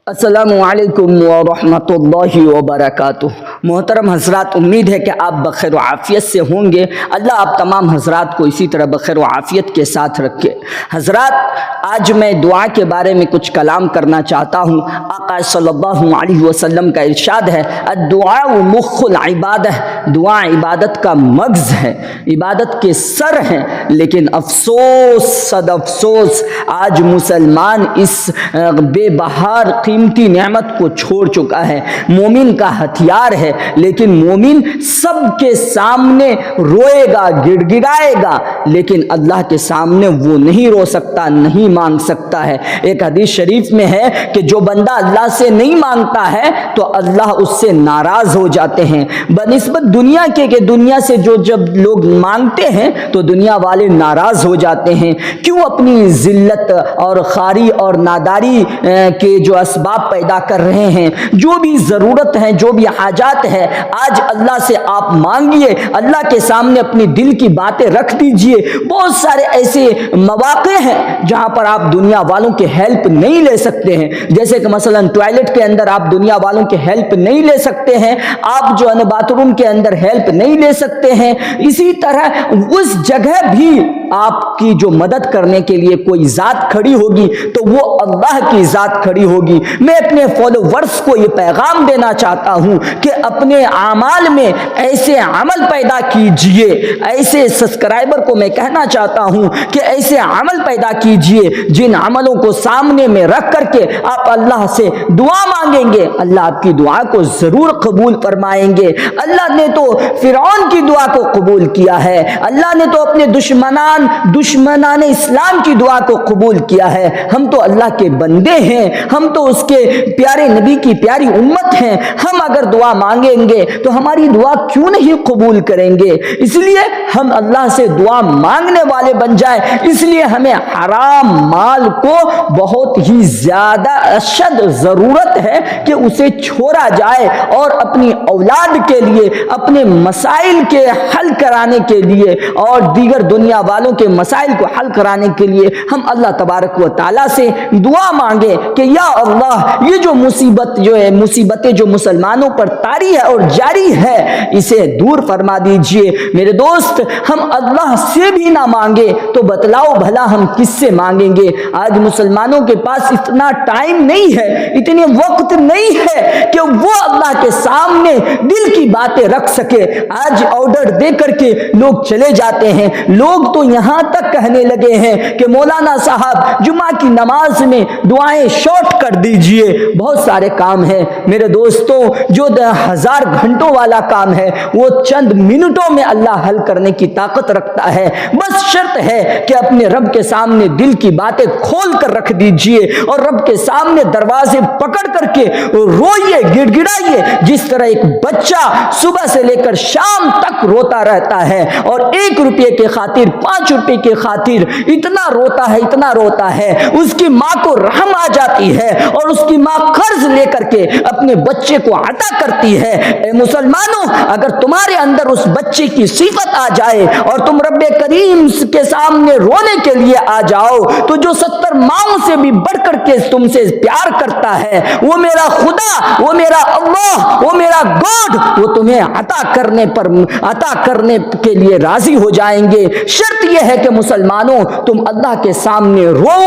السلام علیکم ورحمۃ اللہ وبرکاتہ۔ محترم حضرات، امید ہے کہ آپ بخیر و عافیت سے ہوں گے۔ اللہ آپ تمام حضرات کو اسی طرح بخیر و عافیت کے ساتھ رکھے۔ حضرات، آج میں دعا کے بارے میں کچھ کلام کرنا چاہتا ہوں۔ آقا صلی اللہ علیہ وسلم کا ارشاد ہے، الدعاء مخ العبادہ، دعا عبادت کا مغز ہے، عبادت کے سر ہیں۔ لیکن افسوس صد افسوس، آج مسلمان اس بے بہار قیمتی نعمت کو چھوڑ چکا ہے۔ مومن کا ہتھیار ہے، لیکن مومن سب کے سامنے روئے گا، گڑ گڑائے گا، لیکن اللہ کے سامنے وہ نہیں رو سکتا، نہیں مانگ سکتا ہے۔ ایک حدیث شریف میں ہے کہ جو بندہ اللہ سے نہیں مانگتا ہے تو اللہ اس سے ناراض ہو جاتے ہیں، بنسبت دنیا کے کہ دنیا سے جب لوگ مانگتے ہیں تو دنیا والے ناراض ہو جاتے ہیں۔ کیوں اپنی ذلت اور خواری اور ناداری کے جو اسباب پیدا کر رہے ہیں، جو بھی ضرورت ہے، جو بھی حاجات ہے، آج اللہ سے آپ مانگیے، اللہ کے سامنے اپنی دل کی باتیں رکھ دیجئے۔ بہت سارے ایسے مواقع ہیں جہاں پر آپ دنیا والوں کے ہیلپ نہیں لے سکتے ہیں، جیسے کہ مثلا ٹوائلٹ کے اندر آپ دنیا والوں کے ہیلپ نہیں لے سکتے ہیں، آپ جو ہے باتھ روم کے اندر ہیلپ نہیں لے سکتے ہیں۔ اسی طرح اس جگہ بھی آپ کی جو مدد کرنے کے لیے کوئی ذات کھڑی ہوگی تو وہ اللہ کی ذات کھڑی ہوگی۔ میں اپنے فالوورز کو یہ پیغام دینا چاہتا ہوں کہ اپنے اعمال میں ایسے عمل پیدا کیجئے، ایسے سبسکرائبر کو میں کہنا چاہتا ہوں کہ ایسے عمل پیدا کیجئے جن عملوں کو سامنے میں رکھ کر کے آپ اللہ سے دعا مانگیں گے، اللہ آپ کی دعا کو ضرور قبول فرمائیں گے۔ اللہ نے تو فرعون کی دعا کو قبول کیا ہے، اللہ نے تو اپنے دشمنان اسلام کی دعا کو قبول کیا ہے۔ ہم تو اللہ کے بندے ہیں، ہم تو اس کے پیارے نبی کی پیاری امت ہیں، ہم اگر دعا مانگیں گے تو ہماری دعا کیوں نہیں قبول کریں گے؟ اس لیے ہم اللہ سے دعا مانگنے والے بن جائیں۔ اس لیے ہمیں حرام مال کو بہت ہی زیادہ اشد ضرورت ہے کہ اسے چھوڑا جائے، اور اپنی اولاد کے لیے، اپنے مسائل کے حل کرانے کے لیے اور دیگر دنیا والوں کے مسائل کو حل کرانے کے لیے ہم اللہ تبارک و تعالیٰ سے دعا مانگے کہ یا اللہ، یہ جو مصیبتیں جو مسلمانوں پر طاری ہے اور جاری ہے، اسے دور فرما دیجئے۔ میرے دوست، ہم اللہ سے بھی نہ مانگے تو بتلاؤ بھلا ہم کس سے مانگیں گے؟ آج مسلمانوں کے پاس اتنا ٹائم نہیں ہے، اتنے وقت نہیں ہے کہ وہ اللہ کے سامنے دل کی باتیں رکھ سکے۔ آج آرڈر دے کر کے لوگ چلے جاتے ہیں۔ لوگ تو یہاں تک کہنے لگے ہیں کہ مولانا صاحب جمعہ کی نماز میں دعائیں شارٹ کر دیجئے۔ بہت سارے کام ہیں میرے دوستوں، جو 1000 گھنٹوں والا کام ہے وہ چند منٹوں میں اللہ حل کرنے کی طاقت رکھتا ہے۔ بس شرط ہے کہ اپنے رب کے سامنے دل کی باتیں کھول کر رکھ دیجئے، اور رب کے سامنے دروازے پکڑ کر کے روئیے، گڑ گڑائیے، جس طرح ایک بچہ صبح سے لے کر شام تک روتا رہتا ہے، اور 1 روپے کے خاطر، 5 روپے کے خاطر اتنا روتا ہے، اس کی ماں کو رحم آ جاتی ہے اور اس کی ماں قرض لے کر کے اپنے بچے کو عطا کرتی ہے۔ اے مسلمانوں، اگر تمہارے اندر اس بچے کی صفت آ جائے اور تم رب کریم کے سامنے رونے کے لیے آ جاؤ، تو جو 70 ماؤں سے بھی بڑھ کر کے تم سے پیار کرتا ہے، وہ میرا خدا، وہ میرا اللہ، وہ میرا گاڈ، وہ تمہیں عطا کرنے کے لیے راضی ہو جائیں گے۔ شرط یہ ہے کہ مسلمانوں، تم اللہ کے سامنے رو،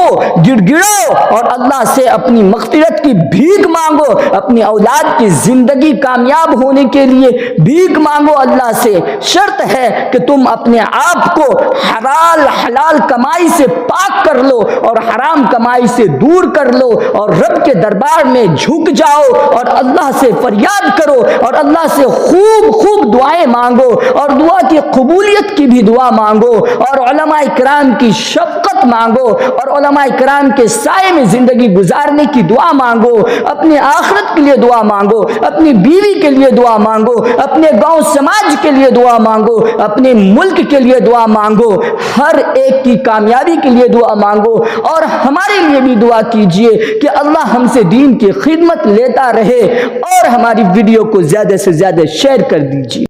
گڑ گڑاؤ، اور اللہ سے اپنی مغفرت کی بھیک مانگو، اپنی اولاد کی زندگی کامیاب ہونے کے لیے بھیک مانگو اللہ سے۔ شرط ہے کہ تم اپنے آپ کو حلال کمائی سے پاک کر لو اور حرام کمائی سے دور کر لو، اور رب کے دربار میں جھک جاؤ اور اللہ سے فریاد کرو، اور اللہ سے خوب دعائیں مانگو، اور دعا کی قبولیت کی بھی دعا مانگو، اور علماء کرام کی شفقت مانگو، اور علماء کرام کے سائے میں زندگی گزارنے کی دعا مانگو، اپنے آخرت کے لیے دعا مانگو، اپنی بیوی کے لیے دعا مانگو، اپنے گاؤں سماج کے لیے دعا مانگو، اپنے ملک کے لیے دعا مانگو، ہر ایک کی کامیابی کے لیے دعا مانگو، اور ہمارے لیے بھی دعا کیجئے کہ اللہ ہم سے دین کی خدمت لیتا رہے، اور ہماری ویڈیو کو زیادہ سے زیادہ شیئر کر دیجئے۔